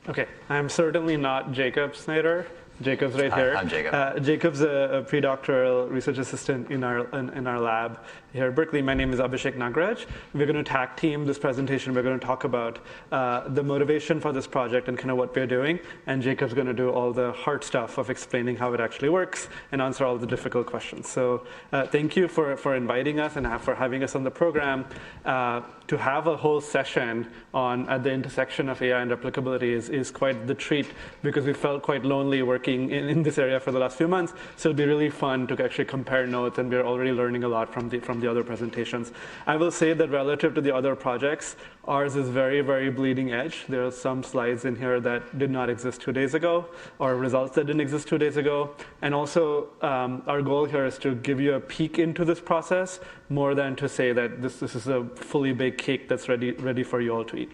Okay, I'm certainly not Jacob Snyder. Jacob's right here. I'm Jacob. Jacob's a predoctoral research assistant in our lab here at Berkeley. My name is Abhishek Nagaraj. We're going to tag team this presentation. We're going to talk about the motivation for this project and kind of what we're doing. And Jacob's going to do all the hard stuff of explaining how it actually works and answer all the difficult questions. So thank you for inviting us and for having us on the program. To have a whole session on at the intersection of AI and replicability is quite the treat, because we felt quite lonely working in this area for the last few months. So it'll be really fun to actually compare notes, and we're already learning a lot from the other presentations. I will say that relative to the other projects, ours is very, very bleeding edge. There are some slides in here that did not exist 2 days ago, or results that didn't exist 2 days ago. And also, our goal here is to give you a peek into this process more than to say that this is a fully baked cake that's ready for you all to eat.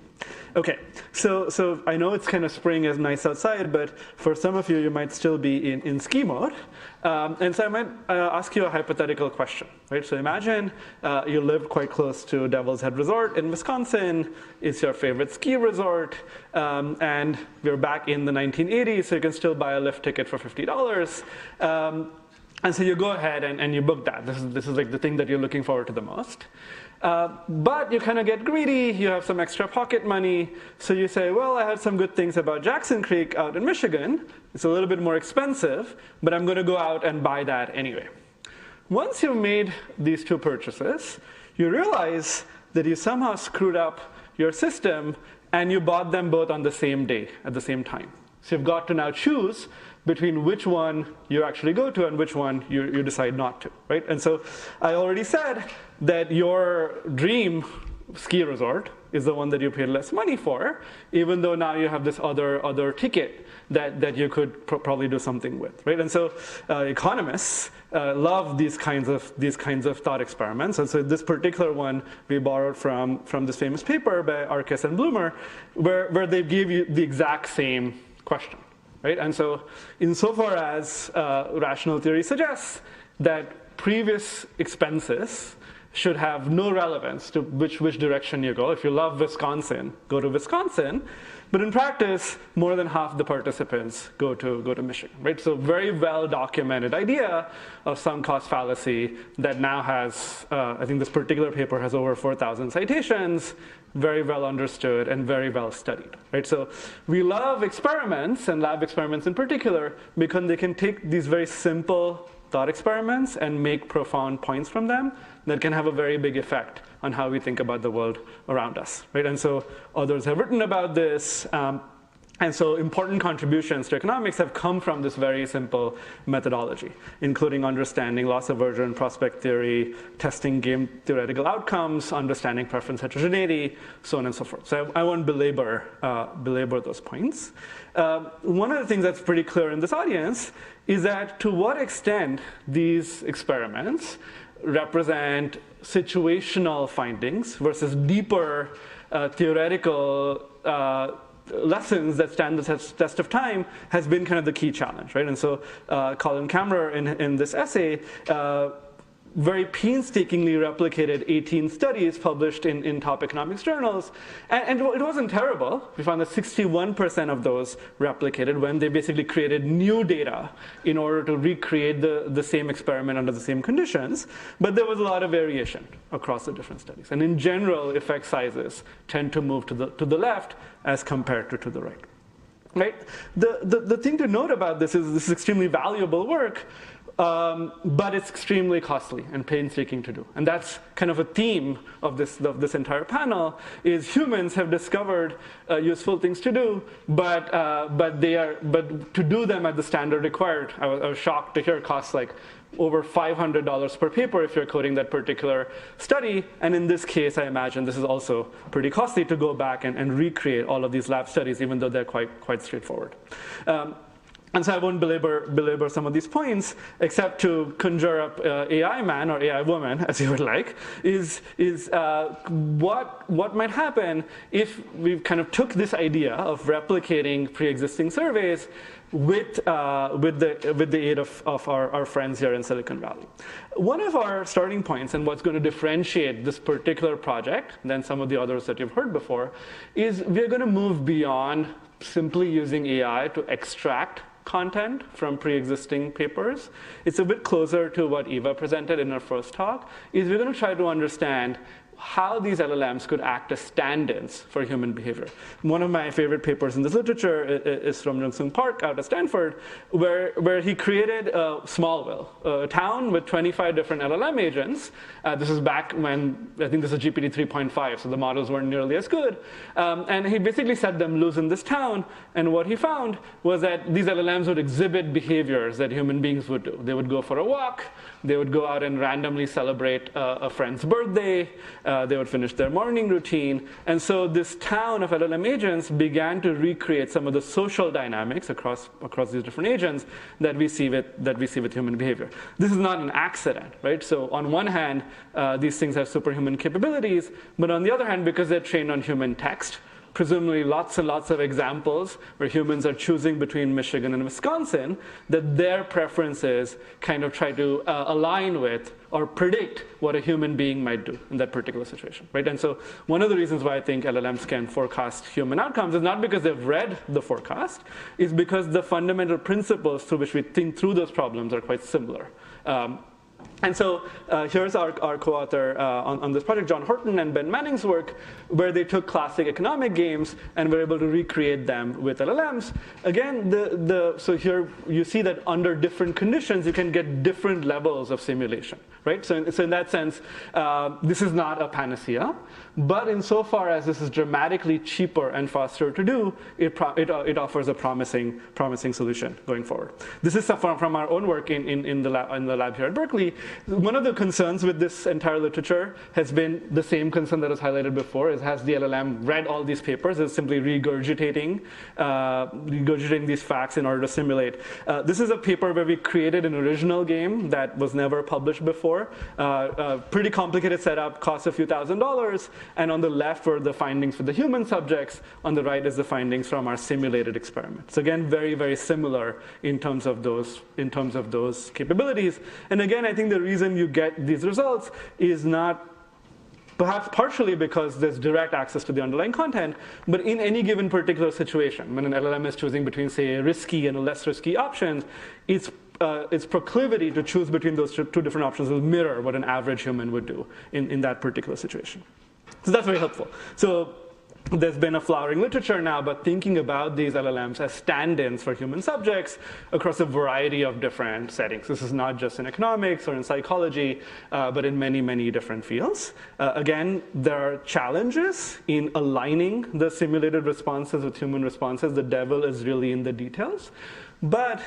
Okay, so I know it's kind of spring is nice outside, but for some of you, you might still be in ski mode. And so I might ask you a hypothetical question, right? So imagine you lived quite close to Devil's Head Resort in Wisconsin. It's your favorite ski resort. And we're back in the 1980s, so you can still buy a lift ticket for $50. And so you go ahead and you book that. This is like the thing that you're looking forward to the most. But you kind of get greedy. You have some extra pocket money. So you say, well, I heard some good things about Jackson Creek out in Michigan. It's a little bit more expensive, but I'm going to go out and buy that anyway. Once you've made these two purchases, you realize that you somehow screwed up your system, and you bought them both on the same day, at the same time. So you've got to now choose between which one you actually go to and which one you decide not to, right? And so I already said that your dream ski resort is the one that you paid less money for, even though now you have this other ticket that you could probably do something with, right? And so economists love these kinds of thought experiments. And so this particular one we borrowed from this famous paper by Arcus and Bloomer, where they gave you the exact same question. Right? And so insofar as rational theory suggests that previous expenses should have no relevance to which direction you go. If you love Wisconsin, go to Wisconsin. But in practice, more than half the participants go to Michigan. Right? So very well-documented idea of sunk cost fallacy that now has, I think this particular paper has over 4,000 citations, very well understood and very well studied. Right? So we love experiments, and lab experiments in particular, because they can take these very simple thought experiments and make profound points from them that can have a very big effect on how we think about the world around us. Right? And so others have written about this. And so important contributions to economics have come from this very simple methodology, including understanding loss aversion, prospect theory, testing game theoretical outcomes, understanding preference heterogeneity, so on and so forth. So I won't belabor those points. One of the things that's pretty clear in this audience is that to what extent these experiments represent situational findings versus deeper theoretical lessons that stand the test of time has been kind of the key challenge, right? And so Colin Kammerer in this essay very painstakingly replicated 18 studies published in top economics journals. And it wasn't terrible. We found that 61% of those replicated when they basically created new data in order to recreate the same experiment under the same conditions. But there was a lot of variation across the different studies. And in general, effect sizes tend to move to the left as compared to the right. Right? The thing to note about this is extremely valuable work, but it's extremely costly and painstaking to do. And that's kind of a theme of this entire panel, is humans have discovered useful things to do, but to do them at the standard required, I was shocked to hear costs like over $500 per paper if you're coding that particular study. And in this case, I imagine this is also pretty costly to go back and recreate all of these lab studies, even though they're quite straightforward. And so I won't belabor some of these points, except to conjure up AI man or AI woman, as you would like, is what might happen if we kind of took this idea of replicating pre-existing surveys with the aid of our friends here in Silicon Valley. One of our starting points, and what's going to differentiate this particular project than some of the others that you've heard before, is we're going to move beyond simply using AI to extract content from pre-existing papers. It's a bit closer to what Eva presented in her first talk, is we're going to try to understand how these LLMs could act as stand-ins for human behavior. One of my favorite papers in this literature is from Jung-Sung Park out of Stanford, where he created Smallville, a town with 25 different LLM agents. This is back when, I think this is GPT 3.5, so the models weren't nearly as good. And he basically set them loose in this town, and what he found was that these LLMs would exhibit behaviors that human beings would do. They would go for a walk, they would go out and randomly celebrate a friend's birthday, they would finish their morning routine. And so this town of LLM agents began to recreate some of the social dynamics across these different agents that we see with human behavior. This is not an accident, right? So on one hand, these things have superhuman capabilities, but on the other hand, because they're trained on human text, presumably lots and lots of examples where humans are choosing between Michigan and Wisconsin, that their preferences kind of try to align with or predict what a human being might do in that particular situation, right? And so one of the reasons why I think LLMs can forecast human outcomes is not because they've read the forecast, is because the fundamental principles through which we think through those problems are quite similar. And so here's our co-author on this project, John Horton and Ben Manning's work, where they took classic economic games and were able to recreate them with LLMs. Again, so here you see that under different conditions, you can get different levels of simulation, right? So in that sense, this is not a panacea. But insofar as this is dramatically cheaper and faster to do, it offers a promising solution going forward. This is from our own work in the lab here at Berkeley. One of the concerns with this entire literature has been the same concern that was highlighted before, is has the LLM read all these papers, is simply regurgitating these facts in order to simulate. This is a paper where we created an original game that was never published before. Pretty complicated setup, costs a few $1,000s. And on the left were the findings for the human subjects. On the right is the findings from our simulated experiments. So again, very, very similar in terms of those capabilities. And again, I think the reason you get these results is not perhaps partially because there's direct access to the underlying content, but in any given particular situation, when an LLM is choosing between, say, a risky and a less risky option, its proclivity to choose between those two different options will mirror what an average human would do in that particular situation. So that's very helpful. So there's been a flowering literature now about thinking about these LLMs as stand-ins for human subjects across a variety of different settings. This is not just in economics or in psychology, but in many, many different fields. Again, there are challenges in aligning the simulated responses with human responses. The devil is really in the details. But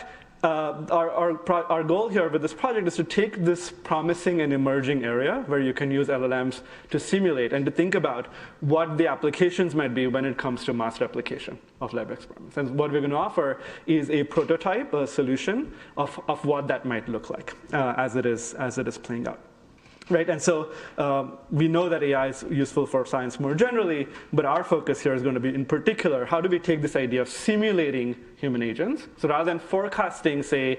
our goal here with this project is to take this promising and emerging area where you can use LLMs to simulate and to think about what the applications might be when it comes to mass replication of lab experiments. And what we're going to offer is a prototype, a solution of what that might look like as it is playing out. Right, and so we know that AI is useful for science more generally, but our focus here is going to be, in particular, how do we take this idea of simulating human agents? So rather than forecasting, say,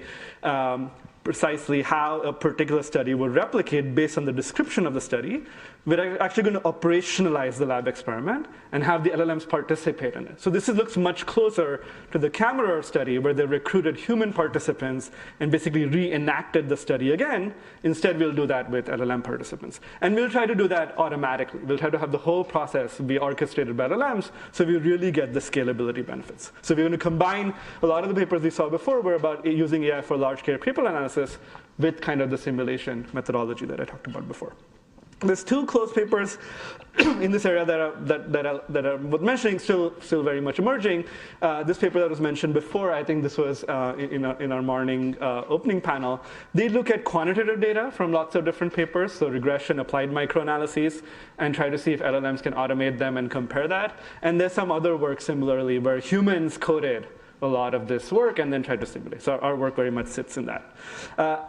precisely how a particular study would replicate based on the description of the study, we're actually going to operationalize the lab experiment and have the LLMs participate in it. So this looks much closer to the Kammerer study, where they recruited human participants and basically reenacted the study again. Instead, we'll do that with LLM participants. And we'll try to do that automatically. We'll try to have the whole process be orchestrated by LLMs so we really get the scalability benefits. So we're going to combine a lot of the papers we saw before were about using AI for large-scale paper analysis with kind of the simulation methodology that I talked about before. There's two close papers in this area that are worth mentioning, still very much emerging. This paper that was mentioned before, I think this was in our morning opening panel. They look at quantitative data from lots of different papers, so regression, applied microanalyses, and try to see if LLMs can automate them and compare that. And there's some other work similarly where humans coded a lot of this work and then try to simulate. So our work very much sits in that.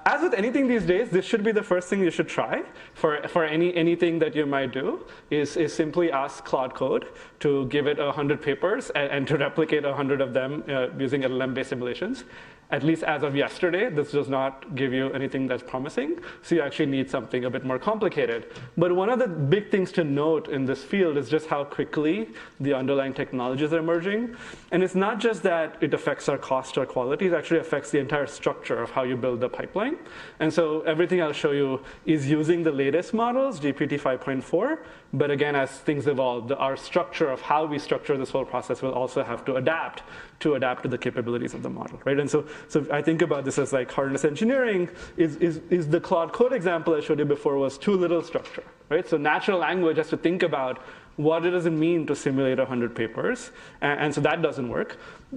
As with anything these days, this should be the first thing you should try for anything that you might do is simply ask Claude Code to give it 100 papers and to replicate 100 of them using LLM-based simulations. At least as of yesterday, this does not give you anything that's promising. So you actually need something a bit more complicated. But one of the big things to note in this field is just how quickly the underlying technologies are emerging. And it's not just that it affects our cost or quality, it actually affects the entire structure of how you build the pipeline. And so everything I'll show you is using the latest models, GPT 5.4. But again, as things evolve, our structure of how we structure this whole process will also have to adapt to the capabilities of the model, right? And so I think about this as like harness engineering is the Claude Code example I showed you before was too little structure, right? So natural language has to think about what does it mean to simulate 100 papers, and so that doesn't work.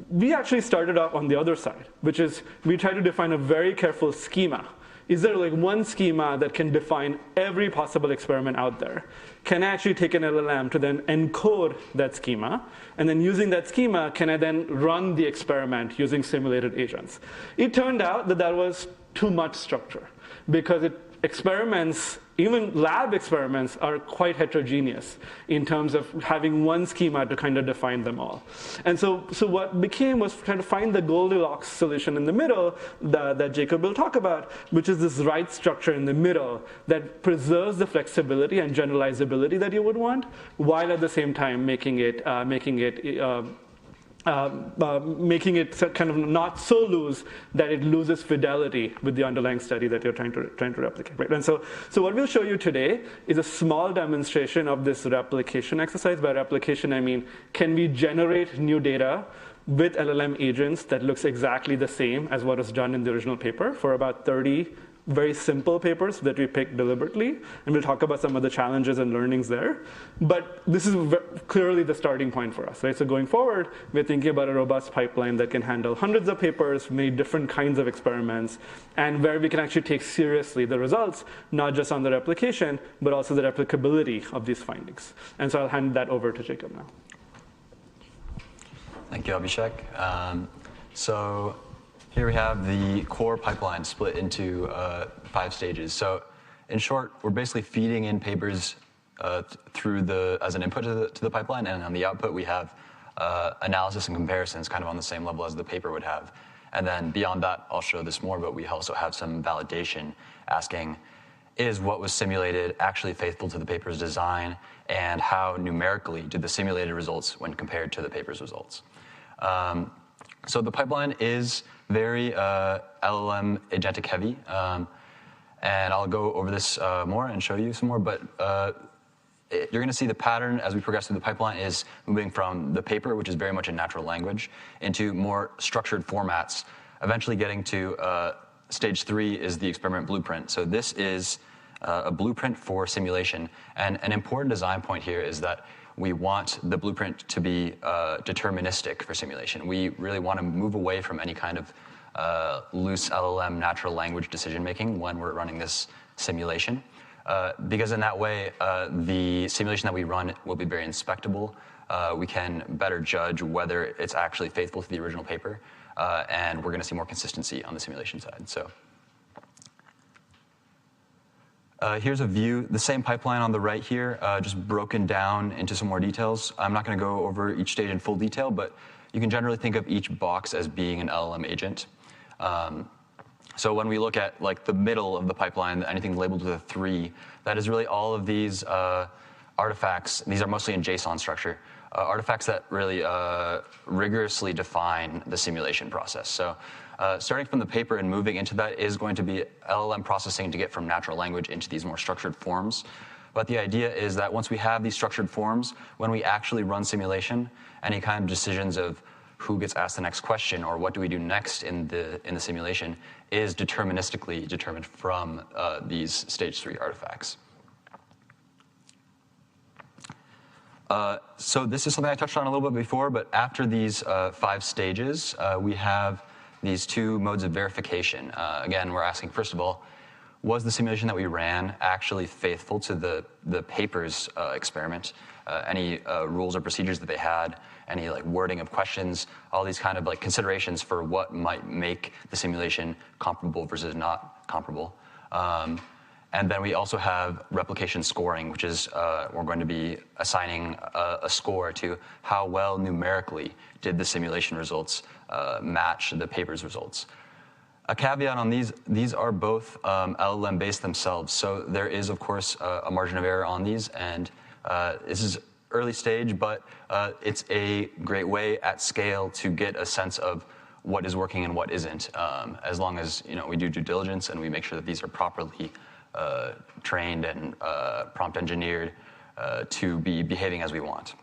We actually started off on the other side, which is we try to define a very careful schema. Is there like one schema that can define every possible experiment out there? Can I actually take an LLM to then encode that schema? And then using that schema, can I then run the experiment using simulated agents? It turned out that that was too much structure because experiments, even lab experiments, are quite heterogeneous in terms of having one schema to kind of define them all. And so what became was trying to find the Goldilocks solution in the middle that Jacob will talk about, which is this right structure in the middle that preserves the flexibility and generalizability that you would want, while at the same time making it kind of not so loose that it loses fidelity with the underlying study that you're trying to replicate, right? And so what we'll show you today is a small demonstration of this replication exercise. By replication, I mean, can we generate new data with LLM agents that looks exactly the same as what was done in the original paper for about 30 very simple papers that we picked deliberately, and we'll talk about some of the challenges and learnings there. But this is clearly the starting point for us, right? So going forward, we're thinking about a robust pipeline that can handle hundreds of papers, many different kinds of experiments, and where we can actually take seriously the results, not just on the replication, but also the replicability of these findings. And so I'll hand that over to Jacob now. Thank you, Abhishek. So here we have the core pipeline split into 5 stages. So in short, we're basically feeding in papers as an input to the pipeline, and on the output we have analysis and comparisons kind of on the same level as the paper would have. And then beyond that, I'll show this more, but we also have some validation asking, is what was simulated actually faithful to the paper's design, and how numerically do the simulated results when compared to the paper's results? So the pipeline is very LLM agentic heavy, and I'll go over this more and show you some more, but you're going to see the pattern as we progress through the pipeline is moving from the paper, which is very much in natural language, into more structured formats, eventually getting to stage 3 is the experiment blueprint. So this is a blueprint for simulation, and an important design point here is that we want the blueprint to be deterministic for simulation. We really want to move away from any kind of loose LLM natural language decision-making when we're running this simulation. Because in that way, the simulation that we run will be very inspectable. We can better judge whether it's actually faithful to the original paper, and we're going to see more consistency on the simulation side. So here's a view, the same pipeline on the right here, just broken down into some more details. I'm not going to go over each stage in full detail, but you can generally think of each box as being an LLM agent. So when we look at like the middle of the pipeline, anything labeled with a 3, that is really all of these artifacts. These are mostly in JSON structure. Artifacts that really rigorously define the simulation process. So starting from the paper and moving into that is going to be LLM processing to get from natural language into these more structured forms. But the idea is that once we have these structured forms, when we actually run simulation, any kind of decisions of who gets asked the next question or what do we do next in the simulation is deterministically determined from these stage 3 artifacts. So this is something I touched on a little bit before, but after these 5 stages, we have these 2 modes of verification. Again, we're asking, first of all, was the simulation that we ran actually faithful to the paper's experiment? Any rules or procedures that they had, any like wording of questions, all these kind of like considerations for what might make the simulation comparable versus not comparable. And then we also have replication scoring, which is we're going to be assigning a score to how well numerically did the simulation results match the paper's results. A caveat on these are both LLM-based themselves. So there is, of course, a margin of error on these, and this is early stage, but it's a great way at scale to get a sense of what is working and what isn't, as long as we do due diligence and we make sure that these are properly trained and prompt engineered to be behaving as we want.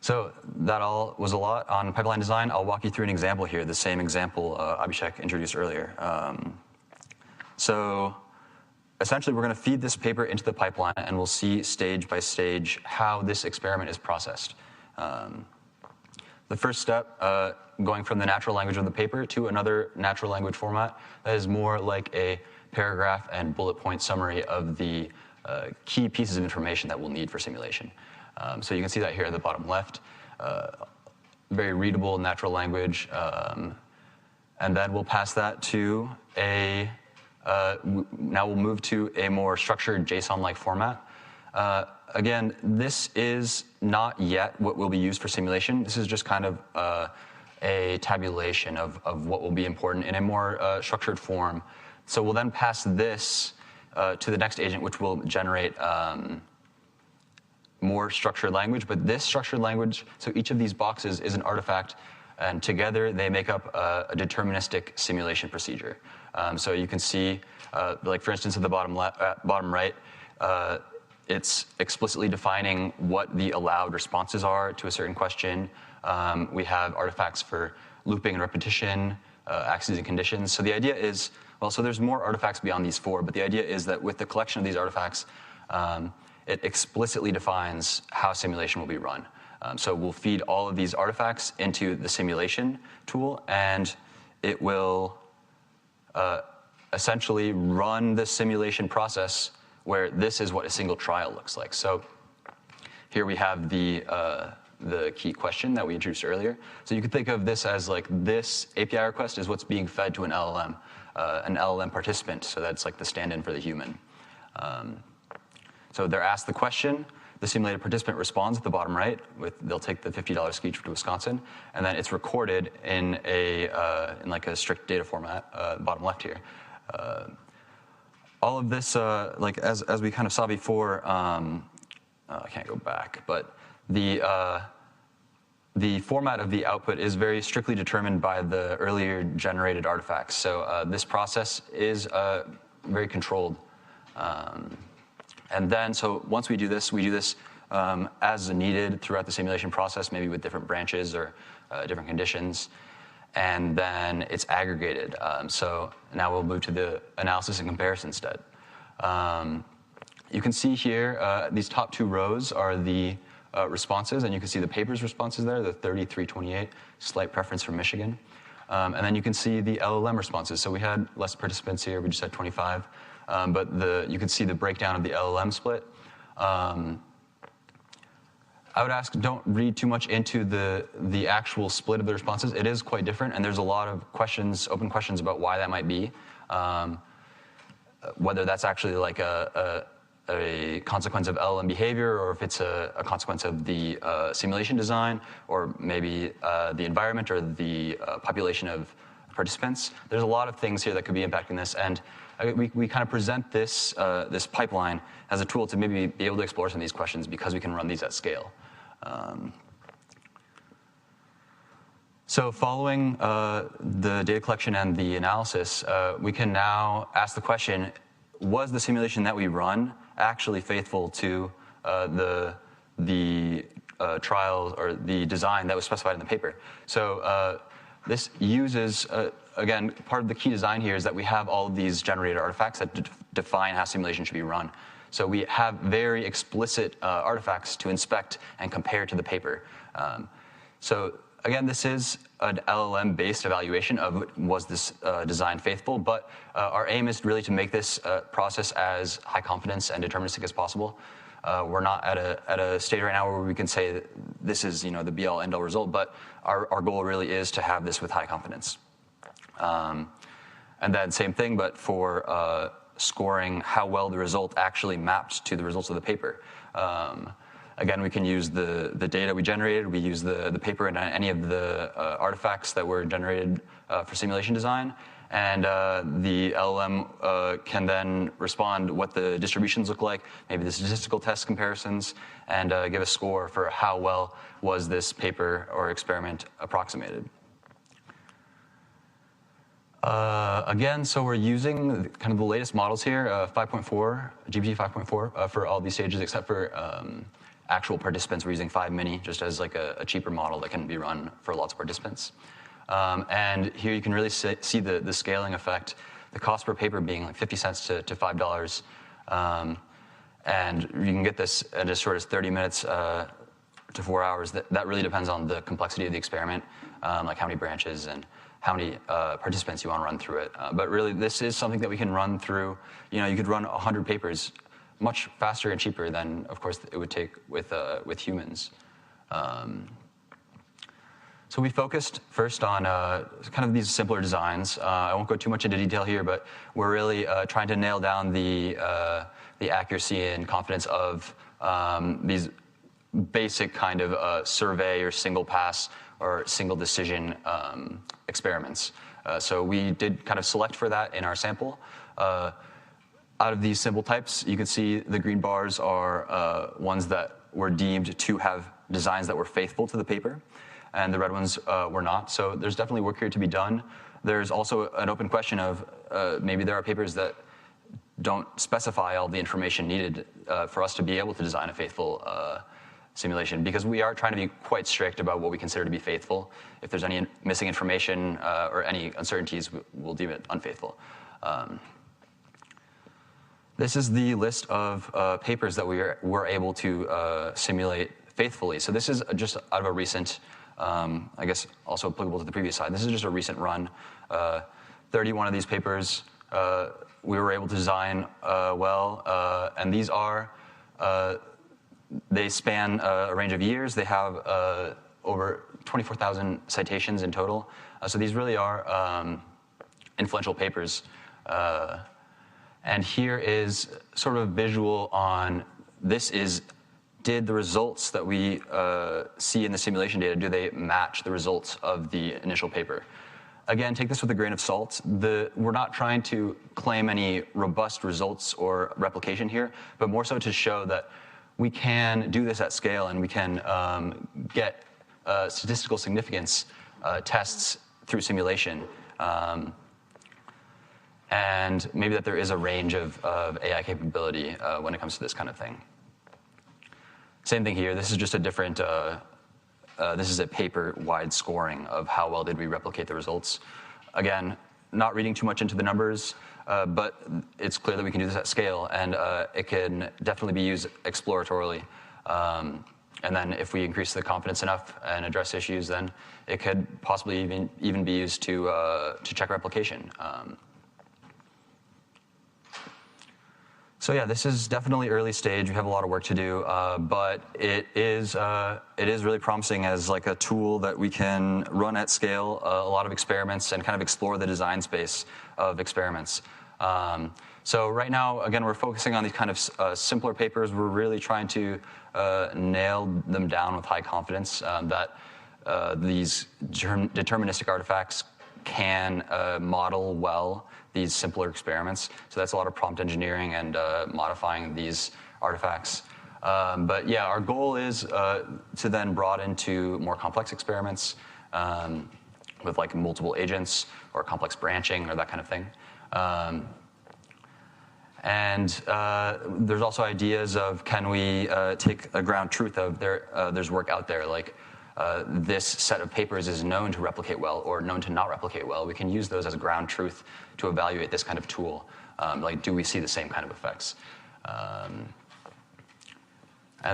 So that all was a lot on pipeline design. I'll walk you through an example here, the same example Abhishek introduced earlier. So essentially, we're going to feed this paper into the pipeline, and we'll see stage by stage how this experiment is processed. The first step, going from the natural language of the paper to another natural language format that is more like a paragraph and bullet point summary of the key pieces of information that we'll need for simulation. So you can see that here at the bottom left, very readable natural language, and then we'll pass that to now we'll move to a more structured JSON-like format. Again, this is not yet what will be used for simulation. This is just kind of a tabulation of what will be important in a more structured form. So we'll then pass this to the next agent, which will generate more structured language. But this structured language, so each of these boxes is an artifact, and together they make up a deterministic simulation procedure. So you can see, like for instance, at the bottom right, it's explicitly defining what the allowed responses are to a certain question. We have artifacts for looping and repetition, axes and conditions. So the idea is, well, so there's more artifacts beyond these four, but the idea is that with the collection of these artifacts, it explicitly defines how simulation will be run. So we'll feed all of these artifacts into the simulation tool, and it will essentially run the simulation process where this is what a single trial looks like. So here we have the key question that we introduced earlier. So you could think of this as like this API request is what's being fed to an LLM participant. So that's like the stand-in for the human. So they're asked the question. The simulated participant responds at the bottom right. They'll take the $50 ski trip to Wisconsin, and then it's recorded in like a strict data format, bottom left here. All of this, like as we kind of saw before, I can't go back, but the format of the output is very strictly determined by the earlier generated artifacts. So this process is very controlled. And then, so once we do this as needed throughout the simulation process, maybe with different branches or different conditions, and then it's aggregated. So now we'll move to the analysis and comparison step. You can see here, these top two rows are the responses, and you can see the paper's responses there, the 3328, slight preference for Michigan. And then you can see the LLM responses. So we had less participants here, we just had 25. But you can see the breakdown of the LLM split. I would ask, don't read too much into the actual split of the responses. It is quite different, and there's a lot of questions, open questions about why that might be. Whether that's actually like a consequence of LLM behavior, or if it's a consequence of the simulation design, or maybe the environment or the population of participants. There's a lot of things here that could be impacting this, and we kind of present this pipeline as a tool to maybe be able to explore some of these questions because we can run these at scale. So following the data collection and the analysis, we can now ask the question, was the simulation that we run actually faithful to the trial or the design that was specified in the paper? So this uses, again, part of the key design here is that we have all of these generated artifacts that define how simulation should be run. So we have very explicit artifacts to inspect and compare to the paper. So again, this is an LLM-based evaluation of was this design faithful, but our aim is really to make this process as high confidence and deterministic as possible. We're not at a state right now where we can say that this is the be-all, end-all result, but our goal really is to have this with high confidence. And then same thing, but for scoring how well the result actually mapped to the results of the paper. again, we can use the data we generated, we use the paper and any of the artifacts that were generated for simulation design, and the LLM can then respond what the distributions look like, maybe the statistical test comparisons, and give a score for how well was this paper or experiment approximated. Again, so we're using kind of the latest models here, 5.4, GPT 5.4 for all these stages, except for actual participants. We're using 5 mini just as like a cheaper model that can be run for lots of participants. And here you can really see the scaling effect, the cost per paper being like 50 cents to $5. And you can get this in as short as 30 minutes to 4 hours. That really depends on the complexity of the experiment, like how many branches and how many participants you want to run through it. But really, this is something that we can run through. You could run 100 papers much faster and cheaper than, of course, it would take with humans. So we focused first on kind of these simpler designs. I won't go too much into detail here, but we're really trying to nail down the accuracy and confidence of these basic kind of survey or single pass or single decision experiments. So we did kind of select for that in our sample. Out of these simple types, you can see the green bars are ones that were deemed to have designs that were faithful to the paper, and the red ones were not. So there's definitely work here to be done. There's also an open question of maybe there are papers that don't specify all the information needed for us to be able to design a faithful simulation, because we are trying to be quite strict about what we consider to be faithful. If there's any missing information or any uncertainties, we'll deem it unfaithful. This is the list of papers that we were able to simulate faithfully. So this is just out of a recent, I guess also applicable to the previous slide. This is just a recent run. 31 of these papers we were able to design well, and these are, they span a range of years. They have over 24,000 citations in total. So these really are influential papers. And here is sort of visual on did the results that we see in the simulation data, do they match the results of the initial paper? Again, take this with a grain of salt. We're not trying to claim any robust results or replication here, but more so to show that we can do this at scale and we can get statistical significance tests through simulation. And maybe that there is a range of AI capability when it comes to this kind of thing. Same thing here. This is just a different, this is a paper-wide scoring of how well did we replicate the results. Again, not reading too much into the numbers, but it's clear that we can do this at scale, and it can definitely be used exploratorily. And then if we increase the confidence enough and address issues, then it could possibly even be used to check replication. So yeah, this is definitely early stage. We have a lot of work to do, but it is really promising as like a tool that we can run at scale, a lot of experiments, and kind of explore the design space of experiments. So right now, again, we're focusing on these kind of simpler papers. We're really trying to nail them down with high confidence that these deterministic artifacts can model well these simpler experiments. So that's a lot of prompt engineering and modifying these artifacts. But yeah, our goal is to then broaden to more complex experiments with like multiple agents or complex branching or that kind of thing. And there's also ideas of can we take a ground truth of there's work out there like this set of papers is known to replicate well or known to not replicate well. We can use those as a ground truth to evaluate this kind of tool. Like, do we see the same kind of effects? And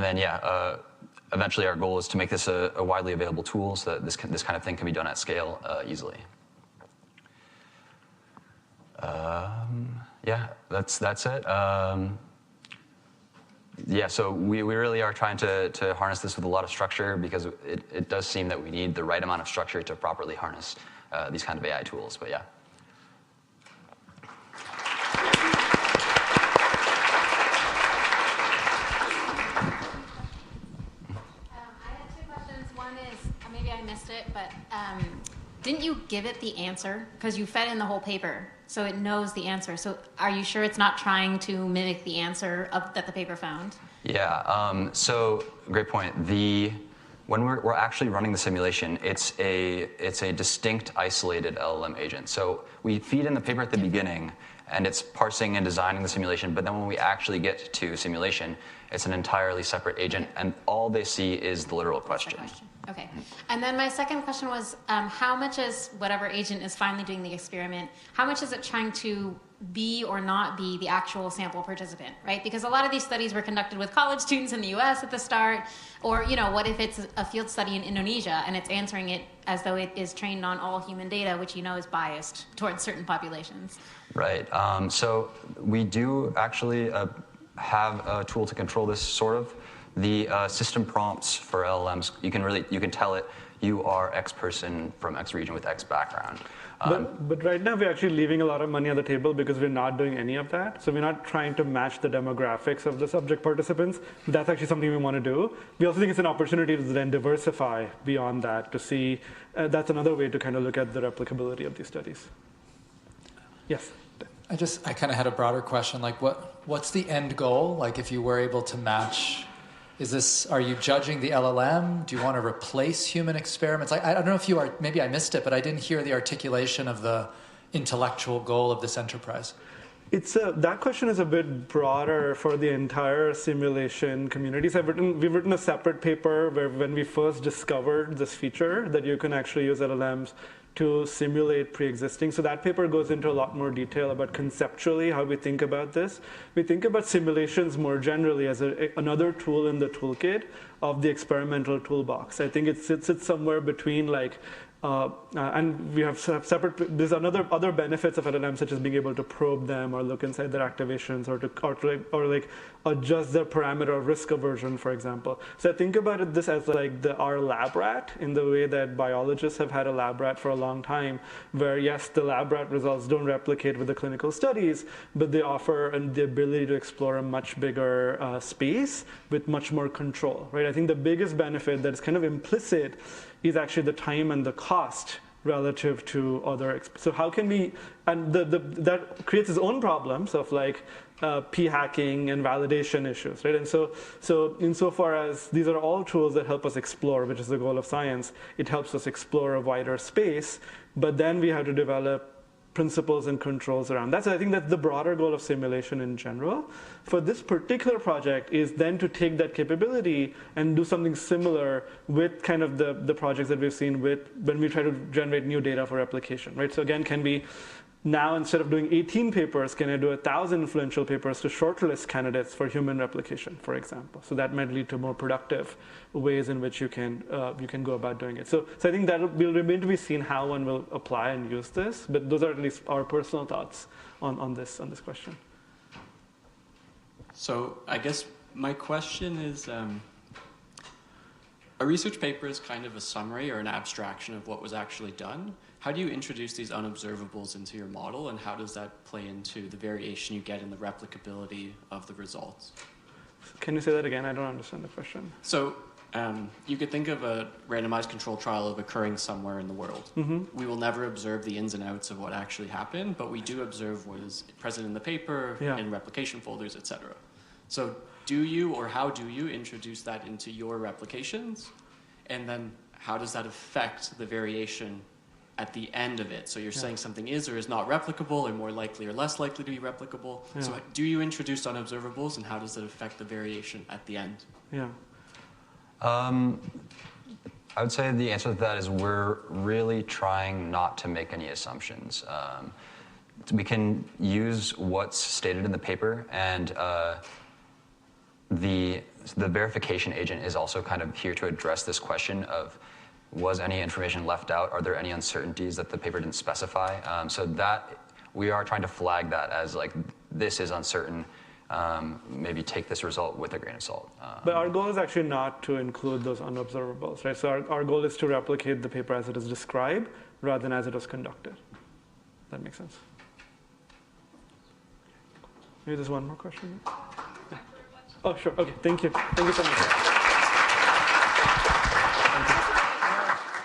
then, yeah, eventually our goal is to make this a widely available tool so that this kind of thing can be done at scale easily. Yeah, that's it. Yeah, so we really are trying to harness this with a lot of structure because it does seem that we need the right amount of structure to properly harness these kind of AI tools, but yeah. Didn't you give it the answer? Because you fed in the whole paper, so it knows the answer. So are you sure it's not trying to mimic the answer that the paper found? Yeah, so great point. When we're actually running the simulation, it's a distinct, isolated LLM agent. So we feed in the paper at the beginning, and it's parsing and designing the simulation, but then when we actually get to simulation, it's an entirely separate agent, and all they see is the literal question. Okay. And then my second question was, how much is whatever agent is finally doing the experiment, how much is it trying to be or not be the actual sample participant, right? Because a lot of these studies were conducted with college students in the US at the start, or what if it's a field study in Indonesia and it's answering it as though it is trained on all human data, which is biased towards certain populations. Right. So we do actually have a tool to control this, sort of. The system prompts for LLMs, you can tell it, you are X person from X region with X background. But right now we're actually leaving a lot of money on the table because we're not doing any of that. So we're not trying to match the demographics of the subject participants. That's actually something we want to do. We also think it's an opportunity to then diversify beyond that to see, that's another way to kind of look at the replicability of these studies. Yes? I kind of had a broader question, like what's the end goal? Like if you were able to match, are you judging the LLM? Do you want to replace human experiments? I don't know if you are, maybe I missed it, but I didn't hear the articulation of the intellectual goal of this enterprise. That question is a bit broader for the entire simulation community. So we've written a separate paper where when we first discovered this feature that you can actually use LLMs to simulate pre-existing. So that paper goes into a lot more detail about conceptually how we think about this. We think about simulations more generally as another tool in the toolkit of the experimental toolbox. I think it sits somewhere between and we have separate. There's other benefits of LLMs, such as being able to probe them or look inside their activations or adjust their parameter of risk aversion, for example. So I think about this as our lab rat, in the way that biologists have had a lab rat for a long time, where yes, the lab rat results don't replicate with the clinical studies, but they offer the ability to explore a much bigger space with much more control, right? I think the biggest benefit that is kind of implicit is actually the time and the cost relative to other. So how can we, and that creates its own problems of p-hacking and validation issues, right? And so insofar as these are all tools that help us explore, which is the goal of science, it helps us explore a wider space, but then we have to develop principles and controls around that. So I think that's the broader goal of simulation in general. For this particular project is then to take that capability and do something similar with kind of the projects that we've seen when we try to generate new data for replication, right? So again, can we now, instead of doing 18 papers, can I do 1,000 influential papers to shortlist candidates for human replication, for example? So that might lead to more productive ways in which you can go about doing it. So I think that will remain to be seen how one will apply and use this. But those are at least our personal thoughts on this question. So I guess my question is, a research paper is kind of a summary or an abstraction of what was actually done. How do you introduce these unobservables into your model, and how does that play into the variation you get in the replicability of the results? Can you say that again? I don't understand the question. So you could think of a randomized controlled trial of occurring somewhere in the world. Mm-hmm. We will never observe the ins and outs of what actually happened, but we do observe what is present in the paper, in replication folders, etc. So how do you introduce that into your replications? And then how does that affect the variation at the end of it? So you're saying something is or is not replicable, or more likely or less likely to be replicable. Yeah. So do you introduce unobservables, and how does it affect the variation at the end? Yeah. I would say the answer to that is we're really trying not to make any assumptions. We can use what's stated in the paper, and the verification agent is also kind of here to address this question of, was any information left out? Are there any uncertainties that the paper didn't specify? So that we are trying to flag that as this is uncertain. Maybe take this result with a grain of salt. But our goal is actually not to include those unobservables, right? So our goal is to replicate the paper as it is described rather than as it was conducted. That makes sense. Maybe there's one more question. Yeah. Oh, sure. Okay. Thank you. Thank you so much.